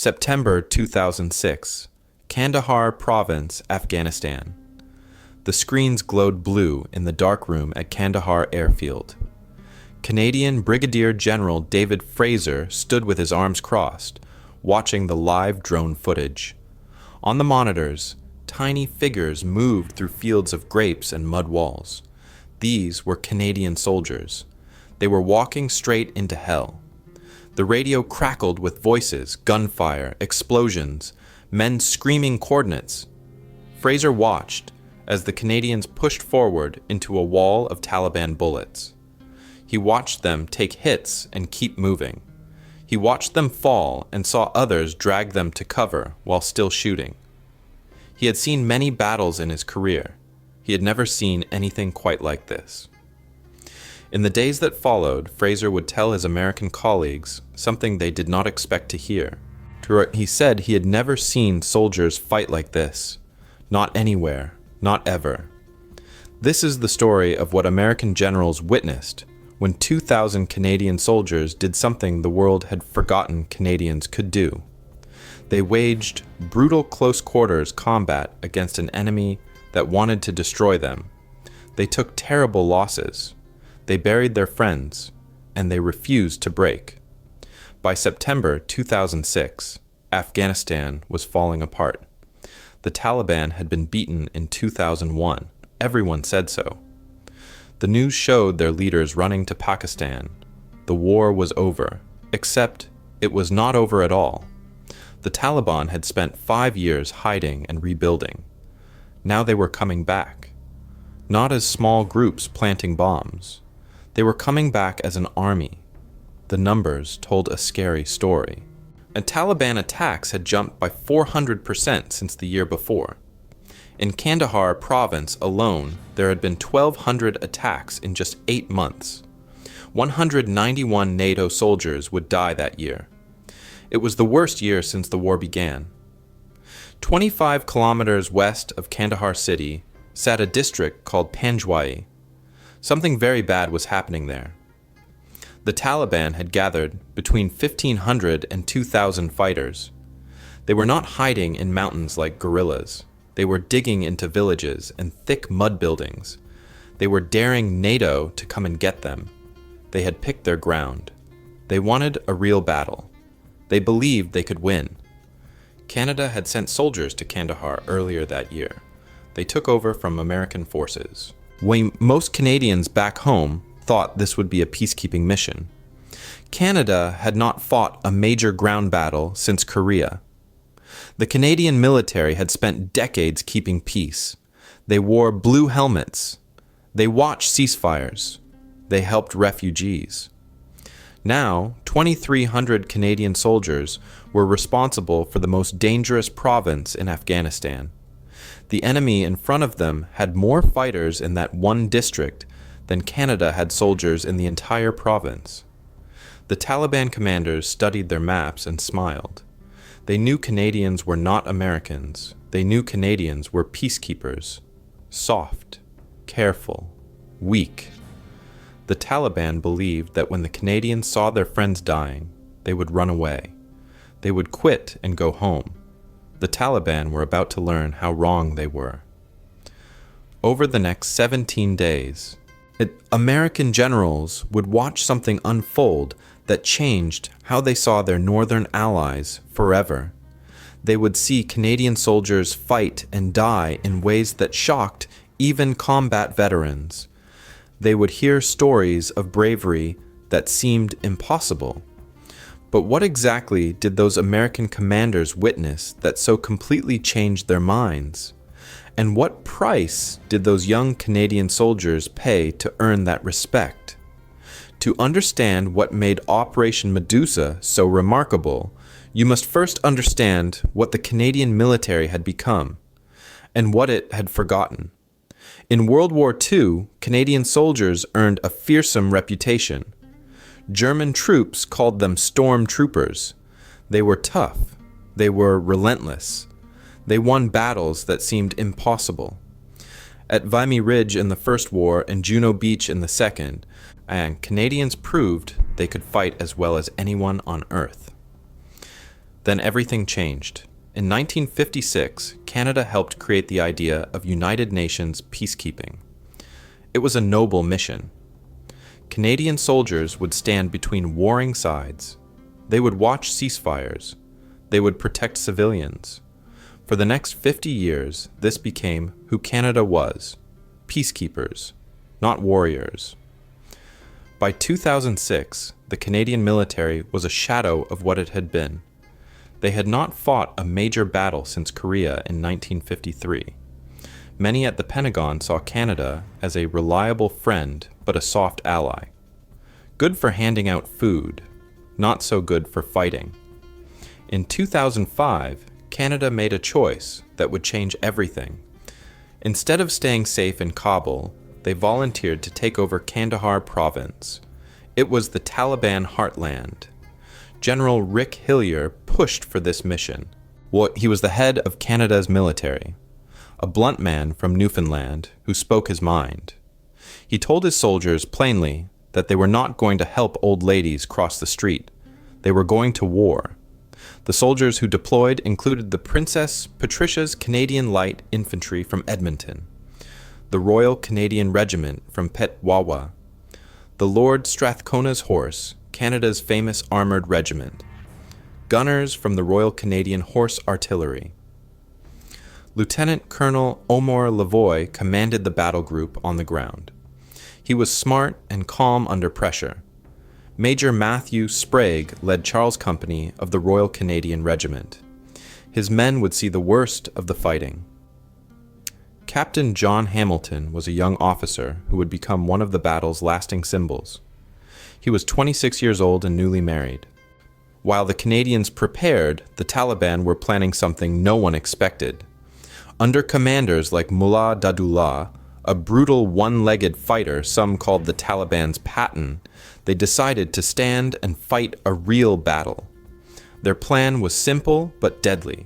September 2006, Kandahar Province, Afghanistan. The screens glowed blue in the dark room at Kandahar Airfield. Canadian Brigadier-General David Fraser stood with his arms crossed, watching the live drone footage. On the monitors, tiny figures moved through fields of grapes and mud walls. These were Canadian soldiers. They were walking straight into hell. The radio crackled with voices, gunfire, explosions, men screaming coordinates. Fraser watched as the Canadians pushed forward into a wall of Taliban bullets. He watched them take hits and keep moving. He watched them fall and saw others drag them to cover while still shooting. He had seen many battles in his career. He had never seen anything quite like this. In the days that followed, Fraser would tell his American colleagues something they did not expect to hear. He said he had never seen soldiers fight like this. Not anywhere, not ever. This is the story of what American generals witnessed when 2,000 Canadian soldiers did something the world had forgotten Canadians could do. They waged brutal close-quarters combat against an enemy that wanted to destroy them. They took terrible losses. They buried their friends, and they refused to break. By September 2006, Afghanistan was falling apart. The Taliban had been beaten in 2001. Everyone said so. The news showed their leaders running to Pakistan. The war was over, except it was not over at all. The Taliban had spent 5 years hiding and rebuilding. Now they were coming back. Not as small groups planting bombs. They were coming back as an army. The numbers told a scary story. And Taliban attacks had jumped by 400% since the year before. In Kandahar province alone, there had been 1,200 attacks in just 8 months. 191 NATO soldiers would die that year. It was the worst year since the war began. 25 kilometers west of Kandahar city sat a district called Panjwaii. Something very bad was happening there. The Taliban had gathered between 1,500 and 2,000 fighters. They were not hiding in mountains like guerrillas. They were digging into villages and thick mud buildings. They were daring NATO to come and get them. They had picked their ground. They wanted a real battle. They believed they could win. Canada had sent soldiers to Kandahar earlier that year. They took over from American forces. When most Canadians back home thought this would be a peacekeeping mission. Canada had not fought a major ground battle since Korea. The Canadian military had spent decades keeping peace. They wore blue helmets. They watched ceasefires. They helped refugees. Now, 2,300 Canadian soldiers were responsible for the most dangerous province in Afghanistan. The enemy in front of them had more fighters in that one district than Canada had soldiers in the entire province. The Taliban commanders studied their maps and smiled. They knew Canadians were not Americans. They knew Canadians were peacekeepers. Soft, careful, weak. The Taliban believed that when the Canadians saw their friends dying, they would run away. They would quit and go home. The Taliban were about to learn how wrong they were. Over the next 17 days, American generals would watch something unfold that changed how they saw their northern allies forever. They would see Canadian soldiers fight and die in ways that shocked even combat veterans. They would hear stories of bravery that seemed impossible. But what exactly did those American commanders witness that so completely changed their minds? And what price did those young Canadian soldiers pay to earn that respect? To understand what made Operation Medusa so remarkable, you must first understand what the Canadian military had become, and what it had forgotten. In World War II, Canadian soldiers earned a fearsome reputation. German troops called them storm troopers. They were tough. They were relentless. They won battles that seemed impossible. At Vimy Ridge in the First War and Juno Beach in the Second, and Canadians proved they could fight as well as anyone on Earth. Then everything changed. In 1956, Canada helped create the idea of United Nations peacekeeping. It was a noble mission. Canadian soldiers would stand between warring sides. They would watch ceasefires. They would protect civilians. For the next 50 years, this became who Canada was: peacekeepers, not warriors. By 2006, the Canadian military was a shadow of what it had been. They had not fought a major battle since Korea in 1953. Many at the Pentagon saw Canada as a reliable friend but a soft ally. Good for handing out food, not so good for fighting. In 2005, Canada made a choice that would change everything. Instead of staying safe in Kabul, they volunteered to take over Kandahar province. It was the Taliban heartland. General Rick Hillier pushed for this mission. He was the head of Canada's military, a blunt man from Newfoundland who spoke his mind. He told his soldiers plainly that they were not going to help old ladies cross the street. They were going to war. The soldiers who deployed included the Princess Patricia's Canadian Light Infantry from Edmonton, the Royal Canadian Regiment from Panjwaii, the Lord Strathcona's Horse, Canada's famous armored regiment, gunners from the Royal Canadian Horse Artillery. Lieutenant-Colonel Omer Lavoie commanded the battle group on the ground. He was smart and calm under pressure. Major Matthew Sprague led Charles' company of the Royal Canadian Regiment. His men would see the worst of the fighting. Captain John Hamilton was a young officer who would become one of the battle's lasting symbols. He was 26 years old and newly married. While the Canadians prepared, the Taliban were planning something no one expected. Under commanders like Mullah Dadullah, a brutal one-legged fighter some called the Taliban's Patton, they decided to stand and fight a real battle. Their plan was simple but deadly.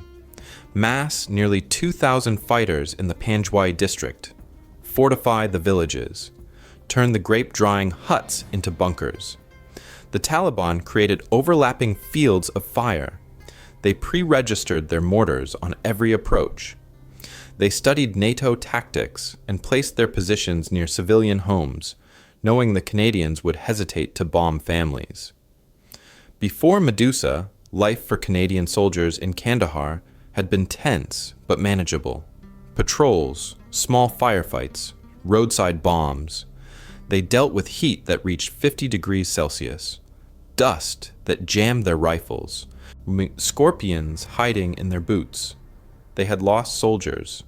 Mass nearly 2,000 fighters in the Panjwaii district. Fortify the villages. Turn the grape-drying huts into bunkers. The Taliban created overlapping fields of fire. They pre-registered their mortars on every approach. They studied NATO tactics and placed their positions near civilian homes, knowing the Canadians would hesitate to bomb families. Before Medusa, life for Canadian soldiers in Kandahar had been tense but manageable. Patrols, small firefights, roadside bombs. They dealt with heat that reached 50 degrees Celsius, dust that jammed their rifles, scorpions hiding in their boots. They had lost soldiers.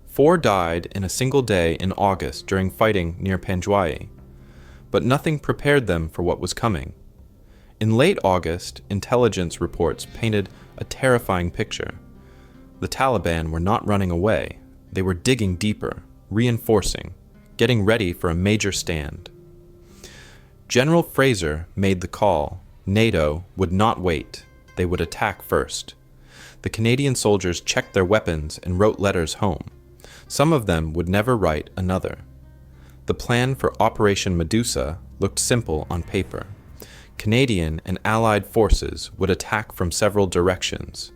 4 died in a single day in August during fighting near Panjwaii, but nothing prepared them for what was coming. In late August, intelligence reports painted a terrifying picture. The Taliban were not running away. They were digging deeper, reinforcing, getting ready for a major stand. General Fraser made the call. NATO would not wait. They would attack first. The Canadian soldiers checked their weapons and wrote letters home. Some of them would never write another. The plan for Operation Medusa looked simple on paper. Canadian and Allied forces would attack from several directions.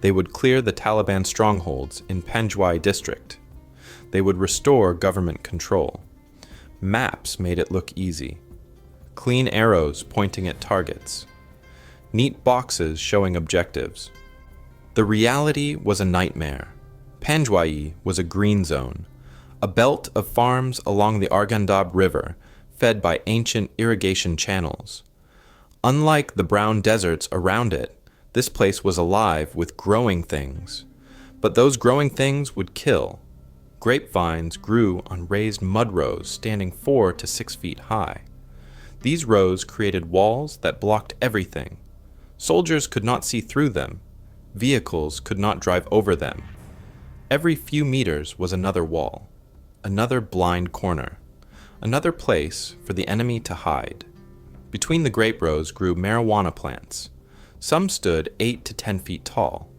They would clear the Taliban strongholds in Panjwaii district. They would restore government control. Maps made it look easy. Clean arrows pointing at targets. Neat boxes showing objectives. The reality was a nightmare. Panjwaii was a green zone, a belt of farms along the Arghandab River, fed by ancient irrigation channels. Unlike the brown deserts around it, this place was alive with growing things. But those growing things would kill. Grapevines grew on raised mud rows standing 4 to 6 feet high. These rows created walls that blocked everything. Soldiers could not see through them. Vehicles could not drive over them. Every few meters was another wall, another blind corner, another place for the enemy to hide. Between the grape rows grew marijuana plants. Some stood 8 to 10 feet tall.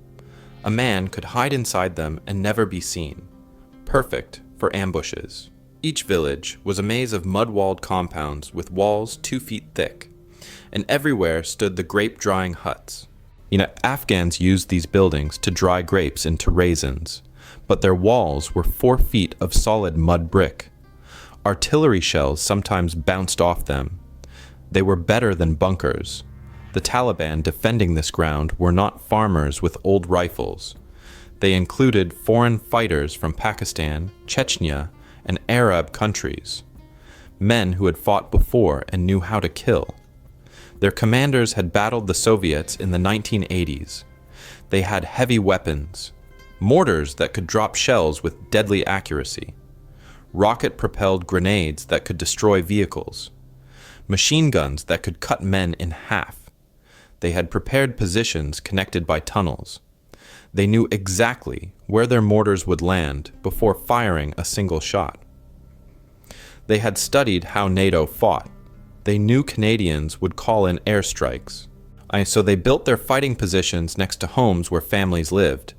A man could hide inside them and never be seen. Perfect for ambushes. Each village was a maze of mud-walled compounds with walls 2 feet thick, and everywhere stood the grape-drying huts. Afghans used these buildings to dry grapes into raisins, but their walls were 4 feet of solid mud brick. Artillery shells sometimes bounced off them. They were better than bunkers. The Taliban defending this ground were not farmers with old rifles. They included foreign fighters from Pakistan, Chechnya, and Arab countries, men who had fought before and knew how to kill. Their commanders had battled the Soviets in the 1980s. They had heavy weapons, mortars that could drop shells with deadly accuracy, rocket-propelled grenades that could destroy vehicles, machine guns that could cut men in half. They had prepared positions connected by tunnels. They knew exactly where their mortars would land before firing a single shot. They had studied how NATO fought. They knew Canadians would call in airstrikes. So they built their fighting positions next to homes where families lived.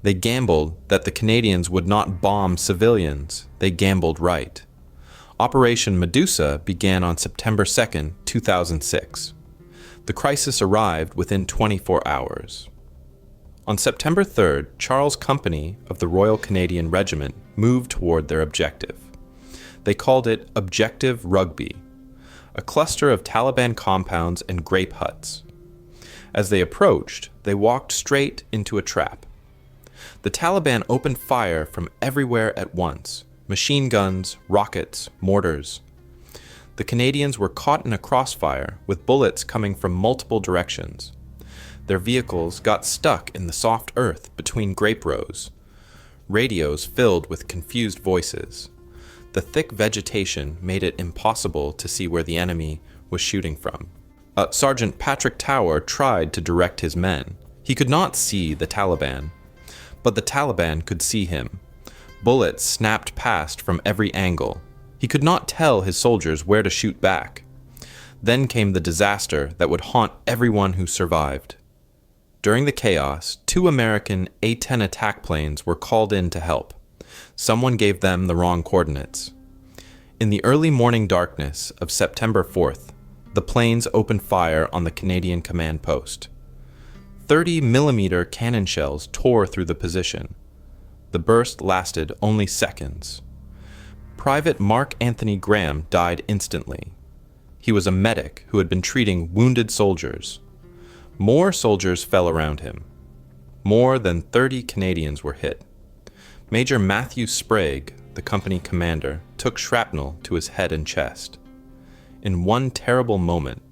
They gambled that the Canadians would not bomb civilians. They gambled right. Operation Medusa began on September 2, 2006. The crisis arrived within 24 hours. On September 3rd, Charles' company of the Royal Canadian Regiment moved toward their objective. They called it Objective Rugby, a cluster of Taliban compounds and grape huts. As they approached, they walked straight into a trap. The Taliban opened fire from everywhere at once: machine guns, rockets, mortars. The Canadians were caught in a crossfire with bullets coming from multiple directions. Their vehicles got stuck in the soft earth between grape rows. Radios filled with confused voices. The thick vegetation made it impossible to see where the enemy was shooting from. Sergeant Patrick Tower tried to direct his men. He could not see the Taliban, but the Taliban could see him. Bullets snapped past from every angle. He could not tell his soldiers where to shoot back. Then came the disaster that would haunt everyone who survived. During the chaos, 2 American A-10 attack planes were called in to help. Someone gave them the wrong coordinates. In the early morning darkness of September 4th, the planes opened fire on the Canadian command post. 30-millimeter cannon shells tore through the position. The burst lasted only seconds. Private Mark Anthony Graham died instantly. He was a medic who had been treating wounded soldiers. More soldiers fell around him. More than 30 Canadians were hit. Major Matthew Sprague, the company commander, took shrapnel to his head and chest. In one terrible moment,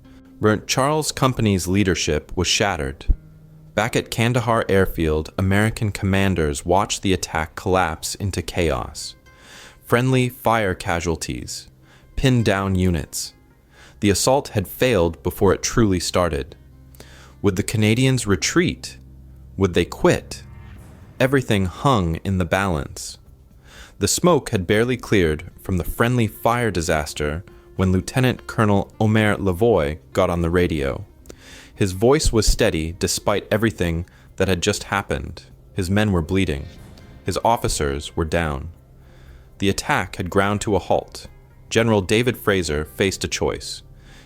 Charles' company's leadership was shattered. Back at Kandahar airfield, American commanders watched the attack collapse into chaos. Friendly fire casualties, pinned down units. The assault had failed before it truly started. Would the Canadians retreat? Would they quit? Everything hung in the balance. The smoke had barely cleared from the friendly fire disaster when Lieutenant-Colonel Omer Lavoie got on the radio. His voice was steady despite everything that had just happened. His men were bleeding. His officers were down. The attack had ground to a halt. General David Fraser faced a choice.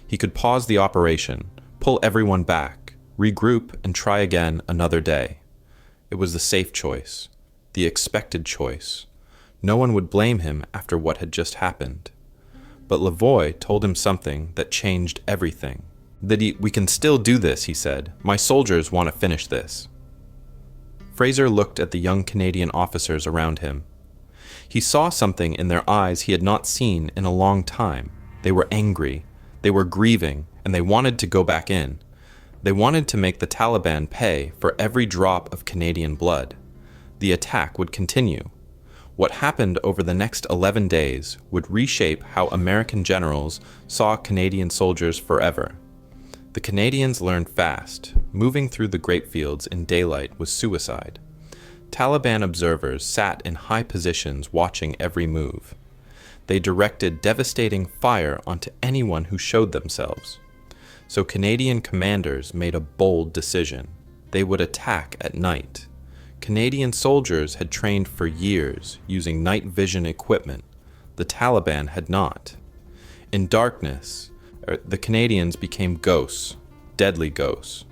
He could pause the operation, pull everyone back, regroup, and try again another day. It was the safe choice, the expected choice. No one would blame him after what had just happened. But Lavoie told him something that changed everything. We can still do this, he said. My soldiers want to finish this. Fraser looked at the young Canadian officers around him. He saw something in their eyes he had not seen in a long time. They were angry, they were grieving, and they wanted to go back in. They wanted to make the Taliban pay for every drop of Canadian blood. The attack would continue. What happened over the next 11 days would reshape how American generals saw Canadian soldiers forever. The Canadians learned fast. Moving through the grape fields in daylight was suicide. Taliban observers sat in high positions watching every move. They directed devastating fire onto anyone who showed themselves. So Canadian commanders made a bold decision. They would attack at night. Canadian soldiers had trained for years using night vision equipment. The Taliban had not. In darkness, the Canadians became ghosts, deadly ghosts.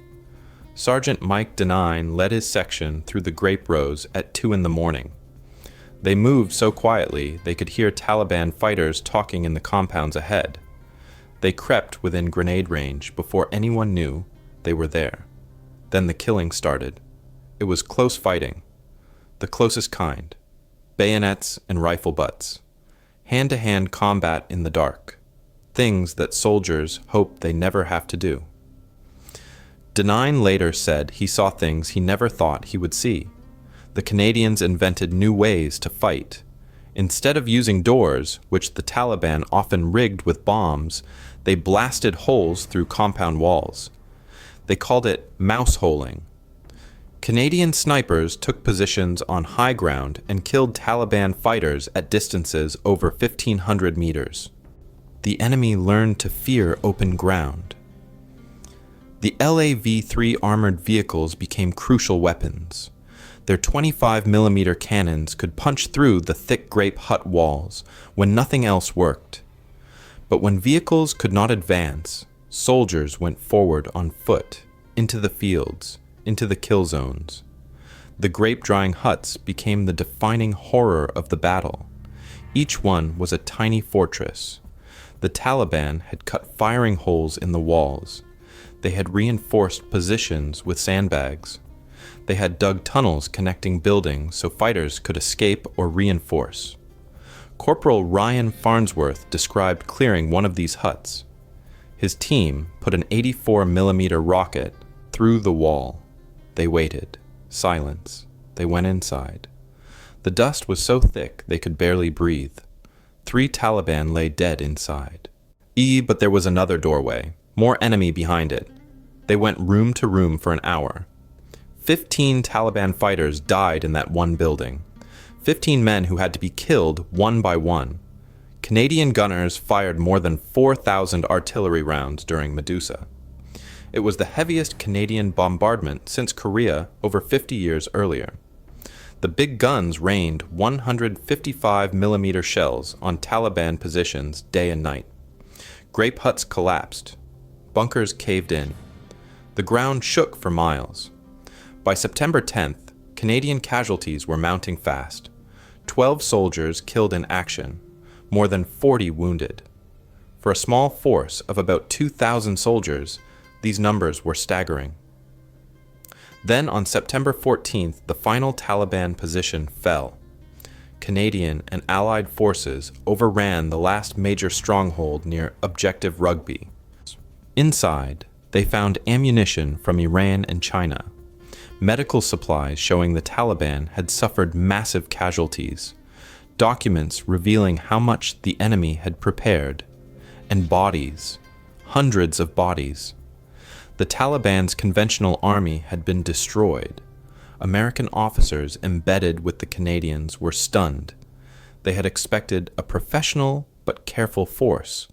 Sergeant Mike Denine led his section through the grape rows at 2 in the morning. They moved so quietly they could hear Taliban fighters talking in the compounds ahead. They crept within grenade range before anyone knew they were there. Then the killing started. It was close fighting, the closest kind, bayonets and rifle butts, hand-to-hand combat in the dark, things that soldiers hope they never have to do. Denine later said he saw things he never thought he would see. The Canadians invented new ways to fight. Instead of using doors, which the Taliban often rigged with bombs, they blasted holes through compound walls. They called it mouse-holing. Canadian snipers took positions on high ground and killed Taliban fighters at distances over 1,500 meters. The enemy learned to fear open ground. The LAV-3 armored vehicles became crucial weapons. Their 25mm cannons could punch through the thick grape hut walls when nothing else worked. But when vehicles could not advance, soldiers went forward on foot, into the fields, into the kill zones. The grape-drying huts became the defining horror of the battle. Each one was a tiny fortress. The Taliban had cut firing holes in the walls. They had reinforced positions with sandbags. They had dug tunnels connecting buildings so fighters could escape or reinforce. Corporal Ryan Farnsworth described clearing one of these huts. His team put an 84mm rocket through the wall. They waited. Silence. They went inside. The dust was so thick they could barely breathe. 3 Taliban lay dead inside. But there was another doorway. More enemy behind it. They went room to room for an hour. 15 Taliban fighters died in that one building. 15 men who had to be killed one by one. Canadian gunners fired more than 4,000 artillery rounds during Medusa. It was the heaviest Canadian bombardment since Korea over 50 years earlier. The big guns rained 155mm shells on Taliban positions day and night. Grape huts collapsed. Bunkers caved in. The ground shook for miles. By September 10th, Canadian casualties were mounting fast. 12 soldiers killed in action, more than 40 wounded. For a small force of about 2,000 soldiers, these numbers were staggering. Then on September 14th, the final Taliban position fell. Canadian and Allied forces overran the last major stronghold near Objective Rugby. Inside, they found ammunition from Iran and China, medical supplies showing the Taliban had suffered massive casualties, documents revealing how much the enemy had prepared, and bodies, hundreds of bodies. The Taliban's conventional army had been destroyed. American officers embedded with the Canadians were stunned. They had expected a professional but careful force.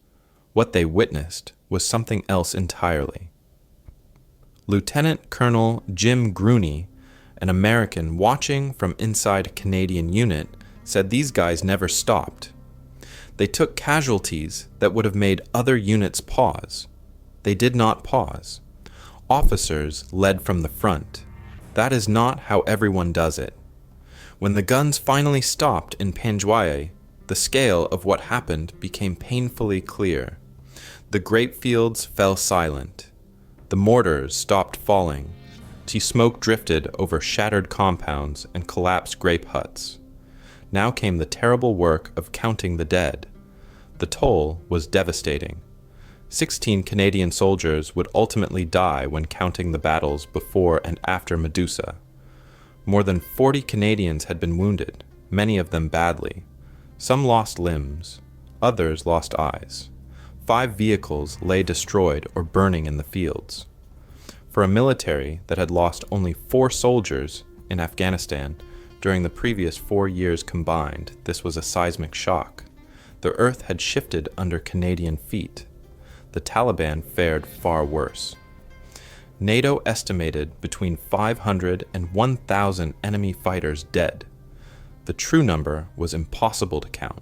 What they witnessed was something else entirely. Lieutenant-Colonel Jim Grooney, an American watching from inside a Canadian unit, said these guys never stopped. They took casualties that would have made other units pause. They did not pause. Officers led from the front. That is not how everyone does it. When the guns finally stopped in Panjwaii, the scale of what happened became painfully clear. The grape fields fell silent. The mortars stopped falling. Smoke drifted over shattered compounds and collapsed grape huts. Now came the terrible work of counting the dead. The toll was devastating. 16 Canadian soldiers would ultimately die when counting the battles before and after Medusa. More than 40 Canadians had been wounded, many of them badly. Some lost limbs, others lost eyes. 5 vehicles lay destroyed or burning in the fields. For a military that had lost only 4 soldiers in Afghanistan during the previous 4 years combined, this was a seismic shock. The earth had shifted under Canadian feet. The Taliban fared far worse. NATO estimated between 500 and 1,000 enemy fighters dead. The true number was impossible to count.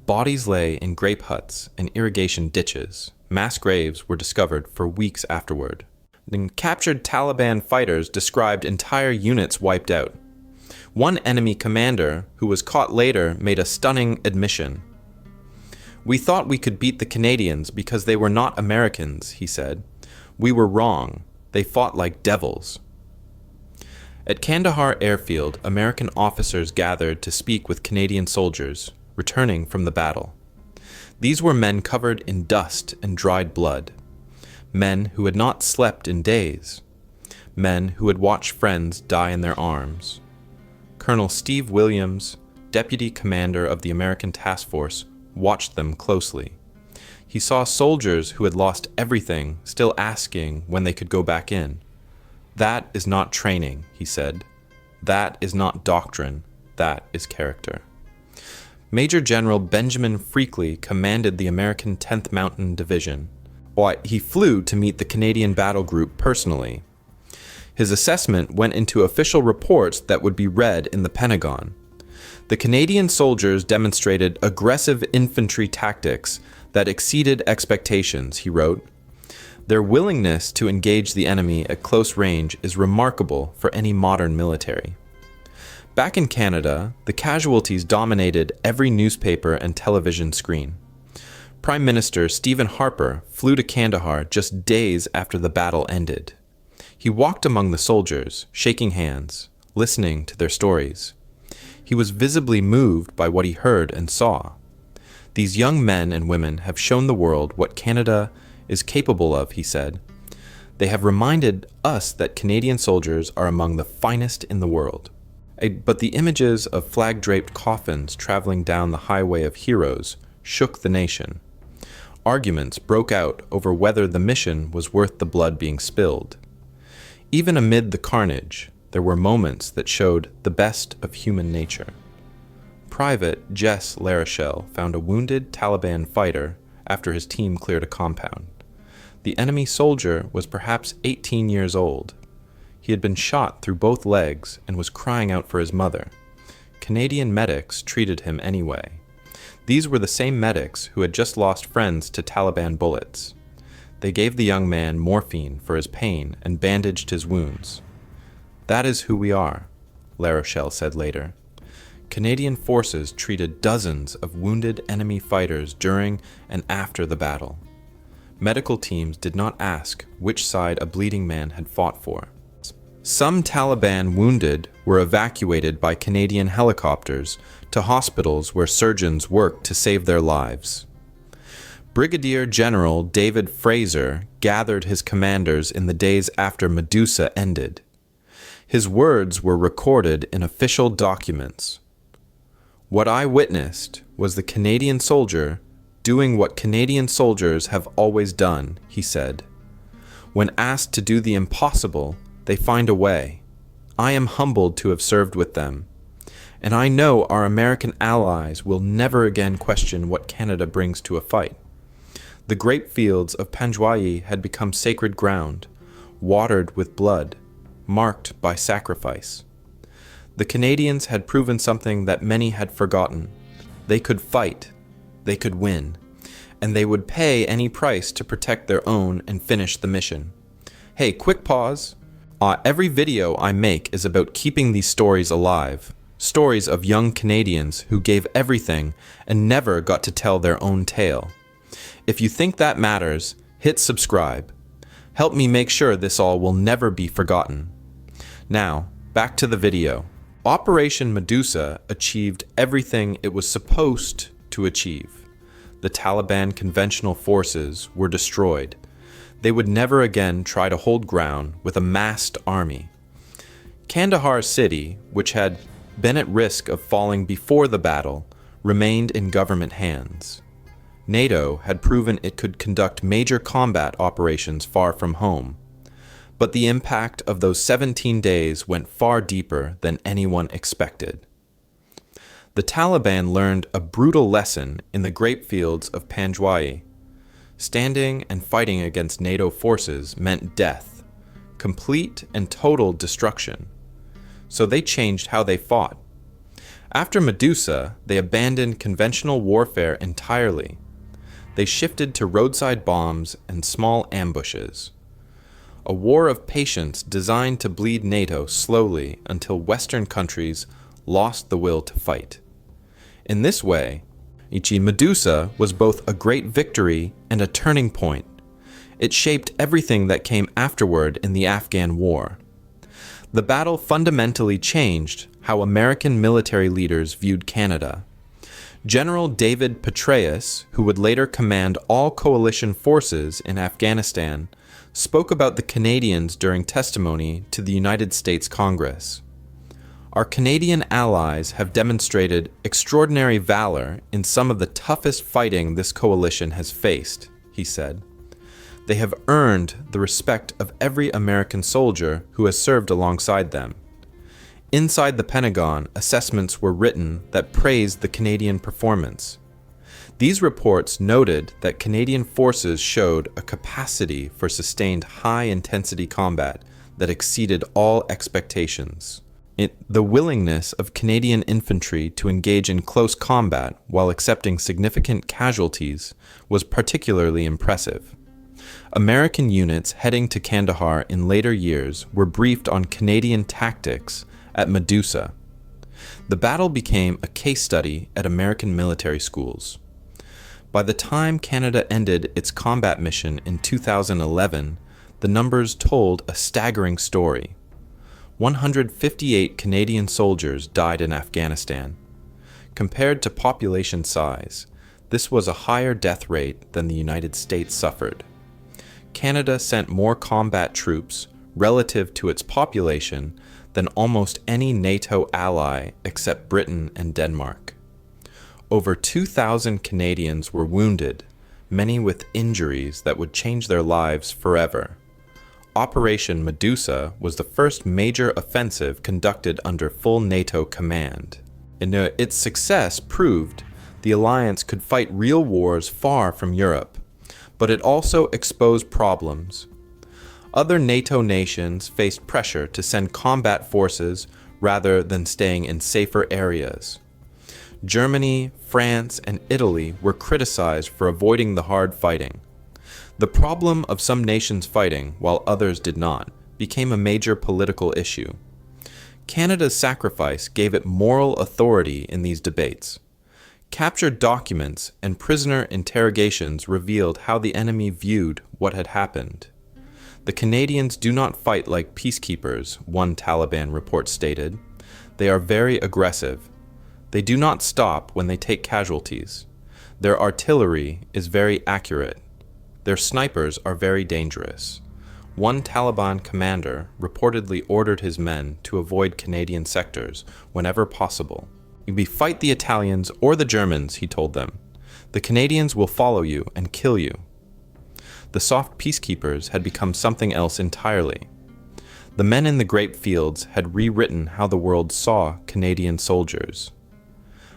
Bodies lay in grape huts and irrigation ditches. Mass graves were discovered for weeks afterward. and captured Taliban fighters described entire units wiped out. One enemy commander, who was caught later, made a stunning admission. "We thought we could beat the Canadians because they were not Americans," he said. "We were wrong. They fought like devils." At Kandahar airfield, American officers gathered to speak with Canadian soldiers, returning from the battle. These were men covered in dust and dried blood, men who had not slept in days, men who had watched friends die in their arms. Colonel Steve Williams, deputy commander of the American task force, watched them closely. He saw soldiers who had lost everything still asking when they could go back in. "That is not training," he said. "That is not doctrine. That is character." Major General Benjamin Freakley commanded the American 10th Mountain Division. He flew to meet the Canadian battle group personally. His assessment went into official reports that would be read in the Pentagon. The Canadian soldiers demonstrated aggressive infantry tactics that exceeded expectations, he wrote. "Their willingness to engage the enemy at close range is remarkable for any modern military." Back in Canada, the casualties dominated every newspaper and television screen. Prime Minister Stephen Harper flew to Kandahar just days after the battle ended. He walked among the soldiers, shaking hands, listening to their stories. He was visibly moved by what he heard and saw. "These young men and women have shown the world what Canada is capable of," he said. "They have reminded us that Canadian soldiers are among the finest in the world." But the images of flag-draped coffins traveling down the highway of heroes shook the nation. Arguments broke out over whether the mission was worth the blood being spilled. Even amid the carnage, there were moments that showed the best of human nature. Private Jess Larochelle found a wounded Taliban fighter after his team cleared a compound. The enemy soldier was perhaps 18 years old. He had been shot through both legs and was crying out for his mother. Canadian medics treated him anyway. These were the same medics who had just lost friends to Taliban bullets. They gave the young man morphine for his pain and bandaged his wounds. "That is who we are," Larochelle said later. Canadian forces treated dozens of wounded enemy fighters during and after the battle. Medical teams did not ask which side a bleeding man had fought for. Some Taliban wounded were evacuated by Canadian helicopters to hospitals where surgeons worked to save their lives. Brigadier-General David Fraser gathered his commanders in the days after Medusa ended. His words were recorded in official documents. "What I witnessed was the Canadian soldier doing what Canadian soldiers have always done," he said. "When asked to do the impossible, they find a way. I am humbled to have served with them. And I know our American allies will never again question what Canada brings to a fight." The grape fields of Panjwaii had become sacred ground, watered with blood, marked by sacrifice. The Canadians had proven something that many had forgotten. They could fight, they could win, and they would pay any price to protect their own and finish the mission. Hey, quick pause. Every video I make is about keeping these stories alive. Stories of young Canadians who gave everything and never got to tell their own tale. If you think that matters, hit subscribe. Help me make sure this all will never be forgotten. Now, back to the video. Operation Medusa achieved everything it was supposed to achieve. The Taliban conventional forces were destroyed. They would never again try to hold ground with a massed army. Kandahar city, which had been at risk of falling before the battle, remained in government hands. NATO had proven it could conduct major combat operations far from home. But the impact of those 17 days went far deeper than anyone expected. The Taliban learned a brutal lesson in the grape fields of Panjwaii. Standing and fighting against NATO forces meant death, complete and total destruction. So they changed how they fought. After Medusa, they abandoned conventional warfare entirely. They shifted to roadside bombs and small ambushes. a war of patience designed to bleed NATO slowly until Western countries lost the will to fight. In this way, Medusa was both a great victory and a turning point. It shaped everything that came afterward in the Afghan War. The battle fundamentally changed how American military leaders viewed Canada. General David Fraser, who would later command all coalition forces in Afghanistan, spoke about the Canadians during testimony to the United States Congress. Our Canadian allies have demonstrated extraordinary valor in some of the toughest fighting this coalition has faced, he said. They have earned the respect of every American soldier who has served alongside them. Inside the Pentagon, assessments were written that praised the Canadian performance. These reports noted that Canadian forces showed a capacity for sustained high-intensity combat that exceeded all expectations. The willingness of Canadian infantry to engage in close combat while accepting significant casualties was particularly impressive. American units heading to Kandahar in later years were briefed on Canadian tactics at Medusa. The battle became a case study at American military schools. By the time Canada ended its combat mission in 2011, the numbers told a staggering story. 158 Canadian soldiers died in Afghanistan. Compared to population size, this was a higher death rate than the United States suffered. Canada sent more combat troops relative to its population than almost any NATO ally except Britain and Denmark. Over 2,000 Canadians were wounded, many with injuries that would change their lives forever. Operation Medusa was the first major offensive conducted under full NATO command. Its success proved the alliance could fight real wars far from Europe, but it also exposed problems. Other NATO nations faced pressure to send combat forces rather than staying in safer areas. Germany, France, and Italy were criticized for avoiding the hard fighting. The problem of some nations fighting while others did not became a major political issue. Canada's sacrifice gave it moral authority in these debates. Captured documents and prisoner interrogations revealed how the enemy viewed what had happened. The Canadians do not fight like peacekeepers, one Taliban report stated. They are very aggressive. They do not stop when they take casualties. Their artillery is very accurate. Their snipers are very dangerous. One Taliban commander reportedly ordered his men to avoid Canadian sectors whenever possible. "You fight the Italians or the Germans," he told them. "The Canadians will follow you and kill you." The soft peacekeepers had become something else entirely. The men in the grape fields had rewritten how the world saw Canadian soldiers.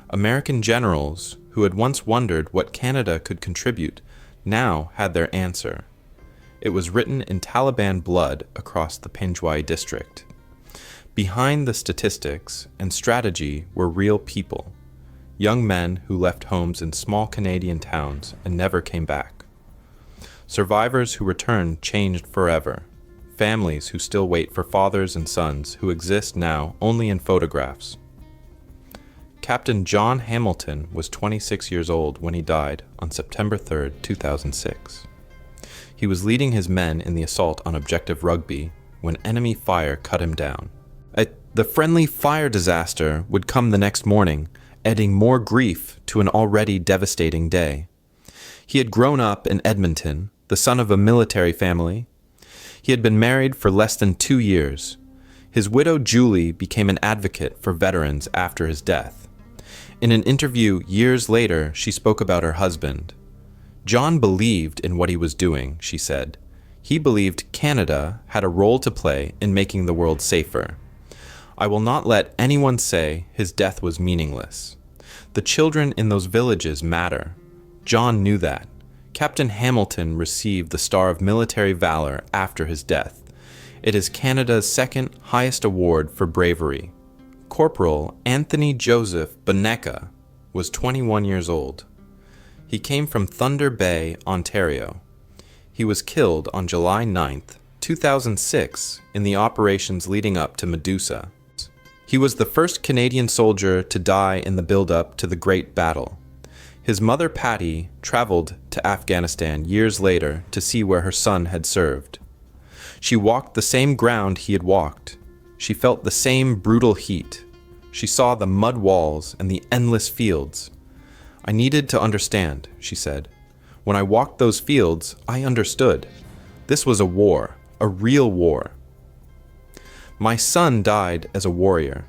American generals, who had once wondered what Canada could contribute, now had their answer. It was written in Taliban blood across the Panjwaii district. Behind the statistics and strategy were real people, young men who left homes in small Canadian towns and never came back. Survivors who returned changed forever, families who still wait for fathers and sons who exist now only in photographs. Captain John Hamilton was 26 years old when he died on September 3, 2006. He was leading his men in the assault on objective Rugby when enemy fire cut him down. The friendly fire disaster would come the next morning, adding more grief to an already devastating day. He had grown up in Edmonton, the son of a military family. He had been married for less than 2 years. His widow Julie became an advocate for veterans after his death. In an interview years later, she spoke about her husband. "John believed in what he was doing," she said. "He believed Canada had a role to play in making the world safer. I will not let anyone say his death was meaningless. The children in those villages matter. John knew that. Captain Hamilton received the Star of Military Valor after his death. It is Canada's second highest award for bravery." Corporal Anthony Joseph Bonecka was 21 years old. He came from Thunder Bay, Ontario. He was killed on July 9, 2006, in the operations leading up to Medusa. He was the first Canadian soldier to die in the build-up to the Great Battle. His mother, Patty, traveled to Afghanistan years later to see where her son had served. She walked the same ground he had walked. She felt the same brutal heat. She saw the mud walls and the endless fields. "I needed to understand," she said. "When I walked those fields, I understood. This was a war, a real war." My son died as a warrior.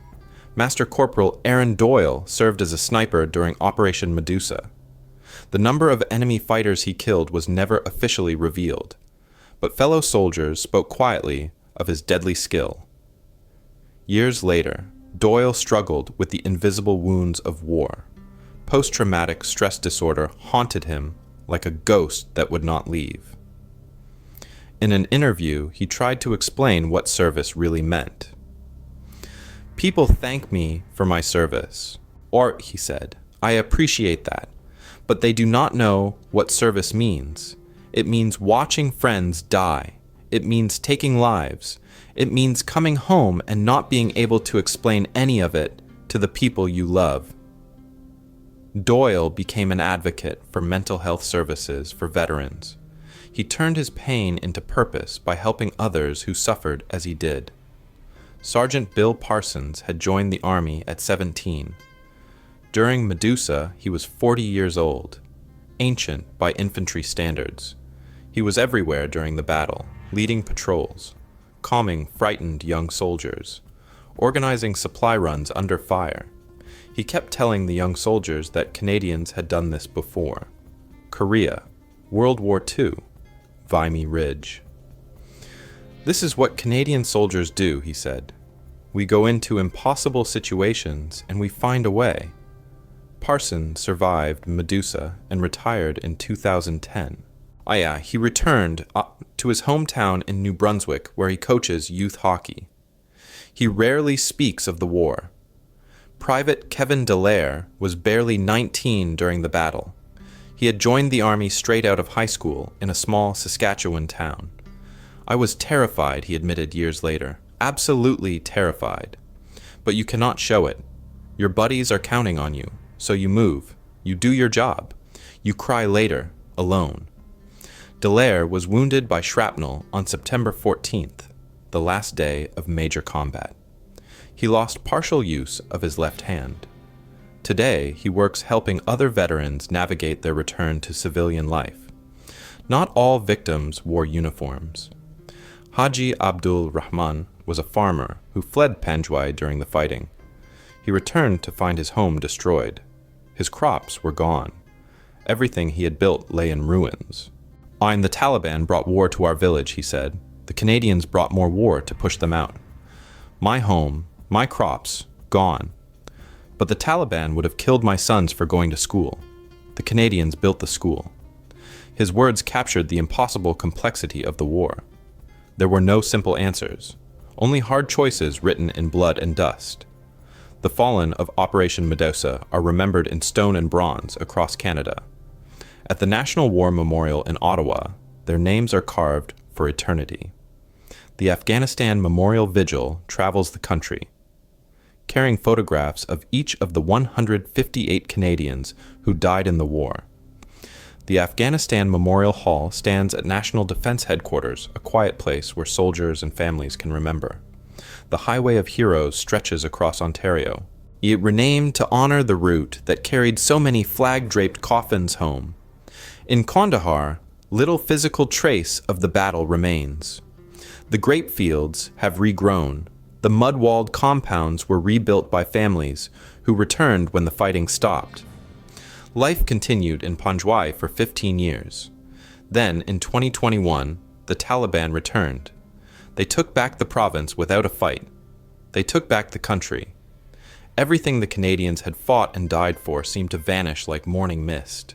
Master Corporal Aaron Doyle served as a sniper during Operation Medusa. The number of enemy fighters he killed was never officially revealed, but fellow soldiers spoke quietly of his deadly skill. Years later, Doyle struggled with the invisible wounds of war. Post-traumatic stress disorder haunted him like a ghost that would not leave. In an interview, he tried to explain what service really meant. "People thank me for my service. Or," he said, "I appreciate that. But they do not know what service means. It means watching friends die. It means taking lives. It means coming home and not being able to explain any of it to the people you love." Doyle became an advocate for mental health services for veterans. He turned his pain into purpose by helping others who suffered as he did. Sergeant Bill Parsons had joined the Army at 17. During Medusa, he was 40 years old, ancient by infantry standards. He was everywhere during the battle, leading patrols, calming frightened young soldiers, organizing supply runs under fire. He kept telling the young soldiers that Canadians had done this before. Korea, World War II, Vimy Ridge. "This is what Canadian soldiers do," he said. "We go into impossible situations and we find a way." Parsons survived Medusa and retired in 2010. He returned to his hometown in New Brunswick, where he coaches youth hockey. He rarely speaks of the war. Private Kevin Dallaire was barely 19 during the battle. He had joined the Army straight out of high school in a small Saskatchewan town. "I was terrified," he admitted years later. "Absolutely terrified. But you cannot show it. Your buddies are counting on you, so you move. You do your job. You cry later, alone." Dallaire was wounded by shrapnel on September 14th, the last day of major combat. He lost partial use of his left hand. Today, he works helping other veterans navigate their return to civilian life. Not all victims wore uniforms. Haji Abdul Rahman was a farmer who fled Panjwaii during the fighting. He returned to find his home destroyed. His crops were gone. Everything he had built lay in ruins. "The Taliban brought war to our village," he said. "The Canadians brought more war to push them out. My home, my crops, gone. But the Taliban would have killed my sons for going to school. The Canadians built the school." His words captured the impossible complexity of the war. There were no simple answers, only hard choices written in blood and dust. The fallen of Operation Medusa are remembered in stone and bronze across Canada. At the National War Memorial in Ottawa, their names are carved for eternity. The Afghanistan Memorial Vigil travels the country, carrying photographs of each of the 158 Canadians who died in the war. The Afghanistan Memorial Hall stands at National Defense Headquarters, a quiet place where soldiers and families can remember. The Highway of Heroes stretches across Ontario. It renamed to honor the route that carried so many flag-draped coffins home. In Kandahar, little physical trace of the battle remains. The grape fields have regrown. The mud-walled compounds were rebuilt by families who returned when the fighting stopped. Life continued in Panjwaii for 15 years. Then, in 2021, the Taliban returned. They took back the province without a fight. They took back the country. Everything the Canadians had fought and died for seemed to vanish like morning mist.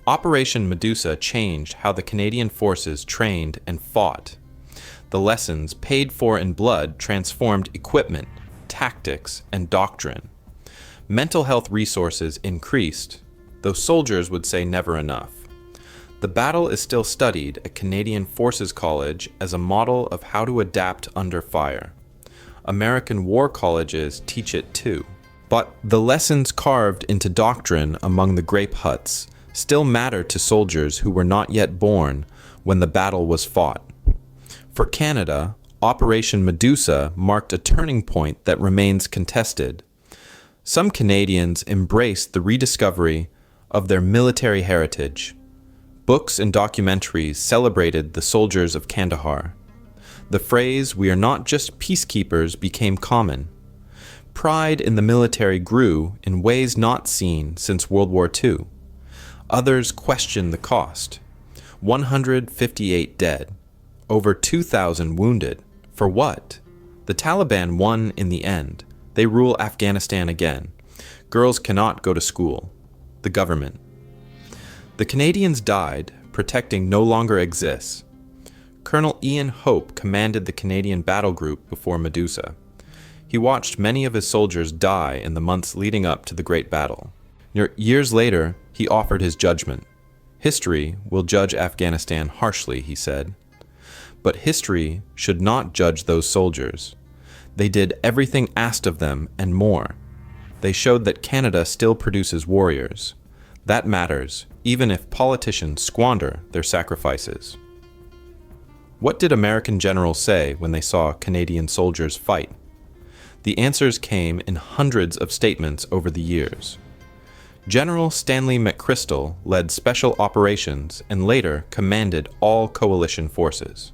Operation Medusa changed how the Canadian forces trained and fought. The lessons, paid for in blood, transformed equipment, tactics, and doctrine. Mental health resources increased, though soldiers would say never enough. The battle is still studied at Canadian Forces College as a model of how to adapt under fire. American war colleges teach it too. But the lessons carved into doctrine among the Grape Huts still matter to soldiers who were not yet born when the battle was fought. For Canada, Operation Medusa marked a turning point that remains contested. Some Canadians embraced the rediscovery of their military heritage. Books and documentaries celebrated the soldiers of Kandahar. The phrase, "we are not just peacekeepers," became common. Pride in the military grew in ways not seen since World War II. Others questioned the cost. 158 dead. Over 2,000 wounded. For what? The Taliban won in the end. They rule Afghanistan again. Girls cannot go to school. The government. The Canadians died. Protecting no longer exists. Colonel Ian Hope commanded the Canadian battle group before Medusa. He watched many of his soldiers die in the months leading up to the Great Battle. Years later, he offered his judgment. History will judge Afghanistan harshly, he said. But history should not judge those soldiers. They did everything asked of them and more. They showed that Canada still produces warriors. That matters, even if politicians squander their sacrifices. What did American generals say when they saw Canadian soldiers fight? The answers came in hundreds of statements over the years. General Stanley McChrystal led special operations and later commanded all coalition forces.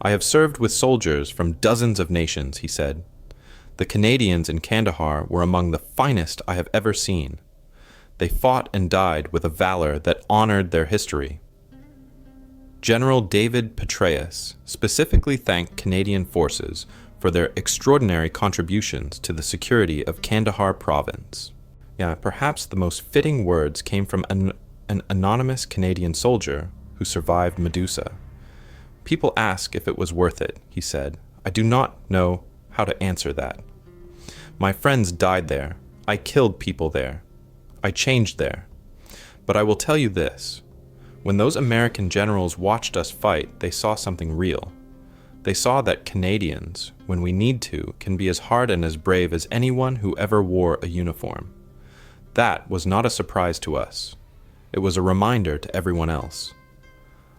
"I have served with soldiers from dozens of nations," he said. "The Canadians in Kandahar were among the finest I have ever seen. They fought and died with a valor that honored their history." General David Petraeus specifically thanked Canadian forces for their extraordinary contributions to the security of Kandahar province. Perhaps the most fitting words came from an anonymous Canadian soldier who survived Medusa. "People ask if it was worth it," he said. "I do not know how to answer that. My friends died there. I killed people there. I changed there. But I will tell you this. When those American generals watched us fight, they saw something real. They saw that Canadians, when we need to, can be as hard and as brave as anyone who ever wore a uniform. That was not a surprise to us. It was a reminder to everyone else."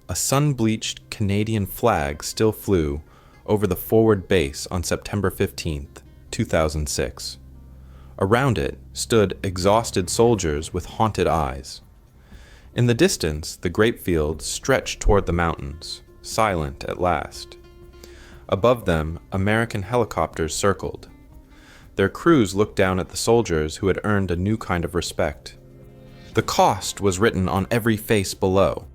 A sun-bleached Canadian flag still flew over the forward base on September 15th, 2006. Around it stood exhausted soldiers with haunted eyes. In the distance, the grape fields stretched toward the mountains, silent at last. Above them, American helicopters circled. Their crews looked down at the soldiers who had earned a new kind of respect. The cost was written on every face below.